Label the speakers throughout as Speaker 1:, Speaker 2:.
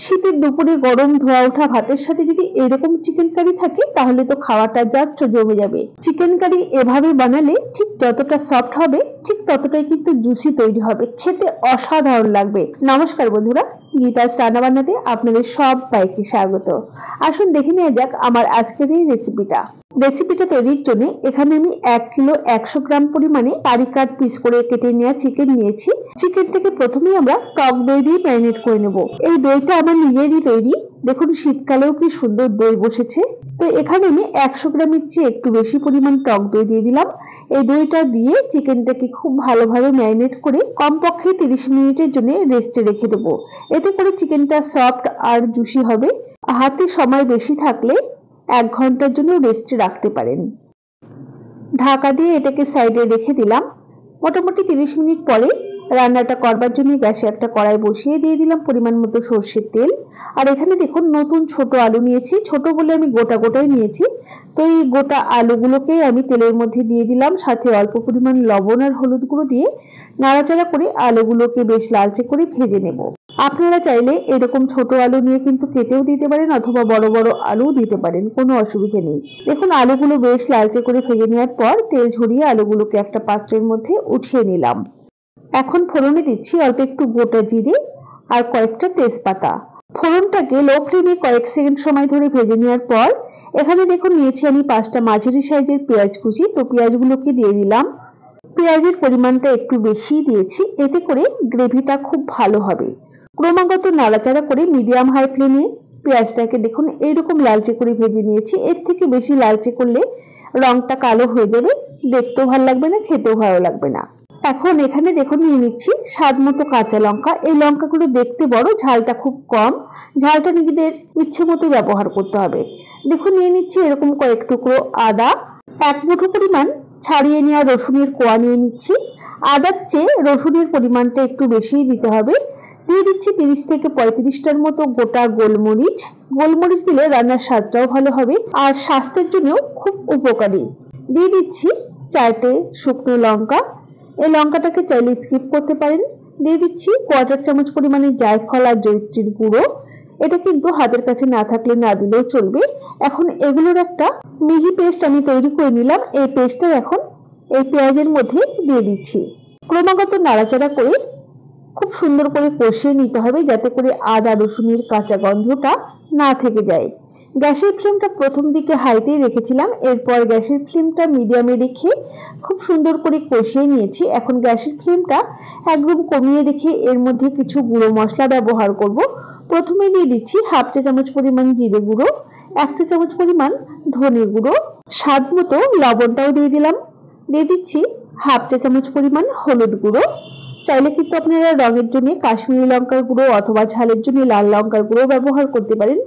Speaker 1: শীতের দুপুরে গরম ধোয়া ওঠা ভাতের সাথে যদি এরকম চিকেন কারি থাকে তাহলে তো খাওয়াটা জাস্ট জমে যাবে। চিকেন কারি এভাবে বানালে ঠিক যতটা সফট হবে ঠিক ততটাই কিন্তু জুসি তৈরি হবে, খেতে অসাধারণ লাগবে। নমস্কার বন্ধুরা, গীতাস রান্না বান্নাতে আপনাদের সবাইকে স্বাগত। আসুন দেখে নেওয়া যাক আমার আজকের এই রেসিপিটা তৈরির জন্য এখানে আমি 1 কিলো 100 গ্রাম পরিমাণে কারি কাট পিস করে কেটে নেওয়া চিকেন নিয়েছি। চিকেনটাকে প্রথমেই আমরা টক দই দিয়ে ম্যারিনেট করে নেব। এই দইটা আমার নিজেরই তৈরি, দেখুন শীতকালেও কি সুন্দর দই বসেছে। তো এখানে আমি 100 গ্রামের চেয়ে একটু বেশি পরিমাণ টক দই দিয়ে দিলাম। এই দইটা দিয়ে চিকেনটাকে খুব ভালোভাবে ম্যারিনেট করে কমপক্ষে 30 মিনিটের জন্য রেস্টে রেখে দেবো। এতে করে চিকেনটা সফট আর জুসি হবে। হাতে সময় বেশি থাকলে 1 ঘন্টার জন্য রেস্টে রাখতে পারেন। ঢাকা দিয়ে এটাকে সাইডে রেখে দিলাম। মোটামুটি 30 মিনিট পরে রান্নাটা করবার জন্য গ্যাসে একটা কড়াই বসিয়ে দিয়ে দিলাম পরিমাণ মতো সরষের তেল। আর এখানে দেখুন নতুন ছোট আলু নিয়েছি, ছোট বলে আমি গোটাই নিয়েছি। তো এই গোটা আলুগুলোকে আমি তেলের মধ্যে দিয়ে দিলাম, সাথে অল্প পরিমাণ লবণ আর হলুদ গুঁড়ো দিয়ে নাড়াচাড়া করে আলুগুলোকে বেশ লালচে করে ভেজে নেব। আপনারা চাইলে এরকম ছোট আলু নিয়ে কিন্তু কেটেও দিতে পারেন অথবা বড় বড় আলু দিতে পারেন, কোনো অসুবিধা নেই। দেখুন আলুগুলো বেশ লালচে করে ভেজে নেওয়ার পর তেল ঝরিয়ে আলুগুলোকে একটা পাত্রের মধ্যে উঠিয়ে নিলাম। এখন ফোড়নে দিচ্ছি অল্প একটু গোটা জিরে আর কয়েকটা তেজপাতা। ফোড়নটাকে লো ফ্লেমে কয়েক সেকেন্ড সময় ধরে ভেজে নেওয়ার পর এখানে দেখুন নিয়েছি আমি 5টা মাঝারি সাইজের পেঁয়াজ কুচি। তো পেঁয়াজগুলোকে দিয়ে দিলাম। পেঁয়াজের পরিমাণটা একটু বেশি দিয়েছি, এতে করে গ্রেভিটা খুব ভালো হবে। ক্রমাগত নাড়াচাড়া করে মিডিয়াম হাই ফ্লেমে পেঁয়াজটাকে দেখুন এইরকম লালচে করে ভেজে নিয়েছি। এর থেকে বেশি লালচে করলে রংটা কালো হয়ে যাবে, দেখতেও ভালো লাগবে না, খেতেও ভালো লাগবে না। এখন এখানে দেখুন নিয়ে নিচ্ছি স্বাদ মতো কাঁচা লঙ্কা। এই লঙ্কাগুলো দেখতে বড়, ঝালটা খুব কম। ঝালটা নিজেদের ইচ্ছে মতো ব্যবহার করতে হবে। দেখুন নিয়ে নিচ্ছি এরকম কয়েক টুকরো আদা, 1 মুঠো পরিমাণ ছাড়িয়ে নেওয়া রসুনের কোয়া নিয়ে নিচ্ছি। আদার চেয়ে রসুনের পরিমাণটা একটু বেশিই দিতে হবে। দিয়ে দিচ্ছি 30 থেকে 35টার মতো গোটা গোলমরিচ। গোলমরিচ দিলে রান্নার স্বাদটাও ভালো হবে আর স্বাস্থ্যের জন্য খুব উপকারী। দিয়ে দিচ্ছি 4টে শুকনো লঙ্কা। এই লঙ্কাটাকে চাইলে স্কিপ করতে পারেন। দিয়ে দিচ্ছি 1/4 চামচ পরিমাণে জায়ফল আর জয়িত্রীর গুঁড়ো। এটা কিন্তু হাতের কাছে না থাকলে না দিলেও চলবে। এখন এগুলোর একটা মিহি পেস্ট আমি তৈরি করে নিলাম। এই পেস্টটা এখন এই পেঁয়াজের মধ্যে দিয়ে দিচ্ছি। ক্রমাগত নাড়াচাড়া করে খুব সুন্দর করে কষিয়ে নিতে হবে যাতে করে আদা রসুনের কাঁচা গন্ধটা না থেকে যায়। গ্যাসের ফ্লেমটা প্রথম দিকে হাইতেই রেখেছিলাম, এরপর গ্যাসের ফ্লেমটা মিডিয়ামে রেখে খুব সুন্দর করে কষিয়ে নিয়েছি। এখন গ্যাসের ফ্লেমটা একদম কমিয়ে রেখে এর মধ্যে কিছু গুঁড়ো মশলা ব্যবহার করব। প্রথমে দিয়ে দিচ্ছি 1/2 চা চামচ পরিমাণ জিরে গুঁড়ো, 1 চা চামচ পরিমাণ ধনে গুঁড়ো, স্বাদ মতো লবণটাও দিয়ে দিলাম। দিয়ে দিচ্ছি 1/2 চা চামচ পরিমাণ হলুদ গুঁড়ো। চাইলে কিন্তু আপনারা রঙের জন্য কাশ্মীরি লঙ্কার গুঁড়ো অথবা ঝালের জন্য লাল লঙ্কার গুঁড়ো ব্যবহার করতে পারেন।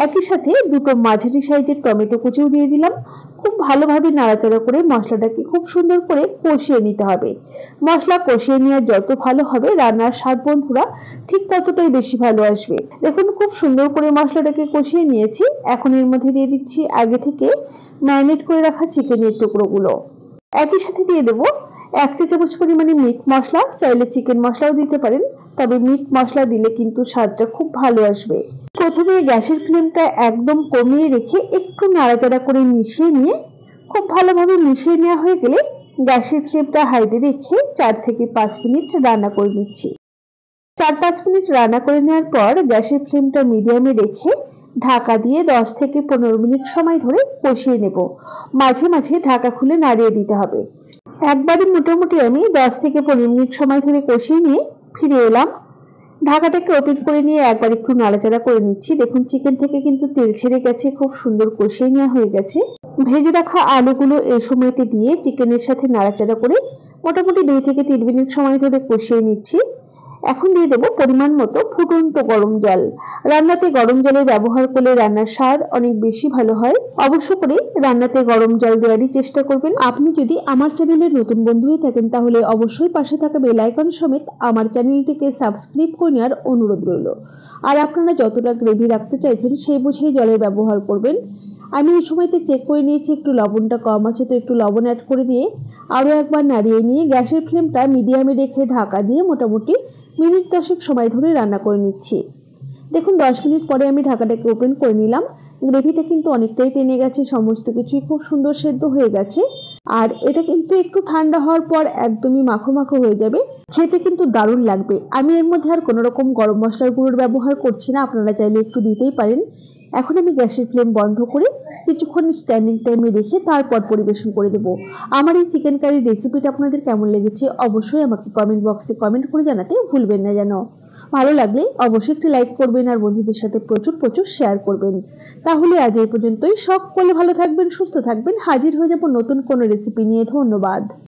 Speaker 1: একই সাথে 2টো মাঝারি সাইজের টমেটো কুচিও দিয়ে দিলাম। খুব ভালোভাবে নাড়াচাড়া করে মশলাটাকে খুব সুন্দর করে কষিয়ে নিতে হবে। মশলা কষিয়ে নেওয়া যত ভালো হবে রান্নার স্বাদ বন্ধুরা ঠিক ততটাই বেশি ভালো আসবে। দেখুন খুব সুন্দর করে মশলাটাকে কষিয়ে নিয়েছি। এখন এর মধ্যে দিয়ে দিচ্ছি আগে থেকে ম্যারিনেট করে রাখা চিকেনের টুকরোগুলো। একই সাথে দিয়ে দেবো 1 চা চামচ পরিমাণে মিট মশলা। চাইলে চিকেন মশলাও দিতে পারেন, তবে মিট মশলা দিলে কিন্তু স্বাদটা খুব ভালো আসবে। প্রথমে গ্যাসের ফ্লেমটা একদম কমিয়ে রেখে একটু নাড়াচাড়া করে মিশিয়ে নিয়ে খুব ভালোভাবে মিশিয়ে নেওয়া হয়ে গেলে গ্যাসের ফ্লেমটা হাইতে রেখে 4 থেকে 5 মিনিট রান্না করে নিচ্ছি। 4-5 মিনিট রান্না করে নেওয়ার পর গ্যাসের ফ্লেমটা মিডিয়ামে রেখে ঢাকা দিয়ে 10 থেকে 15 মিনিট সময় ধরে কষিয়ে নেব। মাঝে মাঝে ঢাকা খুলে নাড়িয়ে দিতে হবে। একবারে মোটামুটি আমি 10 থেকে 15 মিনিট সময় ধরে কষিয়ে নিয়ে ফিরে এলাম। ঢাকাটাকে ওপেন করে নিয়ে একবার একটু নাড়াচাড়া করে নিচ্ছি। দেখুন চিকেন থেকে কিন্তু তেল ছেড়ে গেছে, খুব সুন্দর কষিয়ে নেওয়া হয়ে গেছে। ভেজে রাখা আলুগুলো এই সময়তে দিয়ে চিকেনের সাথে নাড়াচাড়া করে মোটামুটি 2 থেকে 3 মিনিট সময় ধরে কষিয়ে নিচ্ছি। এখন দিয়ে দেবো পরিমাণ মতো ফুটন্ত গরম জল। রান্নাতে গরম জলের ব্যবহার করলে রান্নার স্বাদ অনেক বেশি ভালো হয়। অবশ্য করে রান্নাতে গরম জল দেওয়ারই চেষ্টা করবেন। আপনি যদি আমার চ্যানেলের নতুন বন্ধু হয়ে থাকেন তাহলে অবশ্যই পাশে থাকা বেল আইকন সমেত আমার চ্যানেলটিকে সাবস্ক্রাইব করে নেওয়ার অনুরোধ রইল। আর আপনারা যতটা গ্রেভি রাখতে চাইছেন সেই বুঝেই জলের ব্যবহার করবেন। আমি এই সময়তে চেক করে নিয়েছি একটু লবণটা কম আছে, তো একটু লবণ অ্যাড করে দিয়ে আরও একবার নাড়িয়ে নিয়ে গ্যাসের ফ্লেমটা মিডিয়ামে রেখে ঢাকা দিয়ে মোটামুটি মিনিট 10 সময় ধরে রান্না করে নিচ্ছি। দেখুন 10 মিনিট পরে আমি ঢাকাটাকে ওপেন করে নিলাম। গ্রেভিটা কিন্তু অনেকটাই টেনে গেছে, সমস্ত কিছুই খুব সুন্দর সেদ্ধ হয়ে গেছে। আর এটা কিন্তু একটু ঠান্ডা হওয়ার পর একদমই মাখো মাখো হয়ে যাবে, খেতে কিন্তু দারুণ লাগবে। আমি এর মধ্যে আর কোনো রকম গরম মশলার গুঁড়োর ব্যবহার করছি না, আপনারা চাইলে একটু দিতেই পারেন। এখন আমি গ্যাসের ফ্লেম বন্ধ করে কিছুক্ষণ স্ট্যান্ডিং টাইমে রেখে তারপর পরিবেশন করে দেবো। আমার এই চিকেন কারি রেসিপিটা আপনাদের কেমন লেগেছে অবশ্যই আমাকে কমেন্ট বক্সে কমেন্ট করে জানাতে ভুলবেন না যেন। ভালো লাগলে অবশ্যই একটি লাইক করবেন আর বন্ধুদের সাথে প্রচুর প্রচুর শেয়ার করবেন। তাহলে আজ এই পর্যন্তই, সকলে ভালো থাকবেন, সুস্থ থাকবেন। হাজির হয়ে যাব নতুন কোনো রেসিপি নিয়ে। ধন্যবাদ।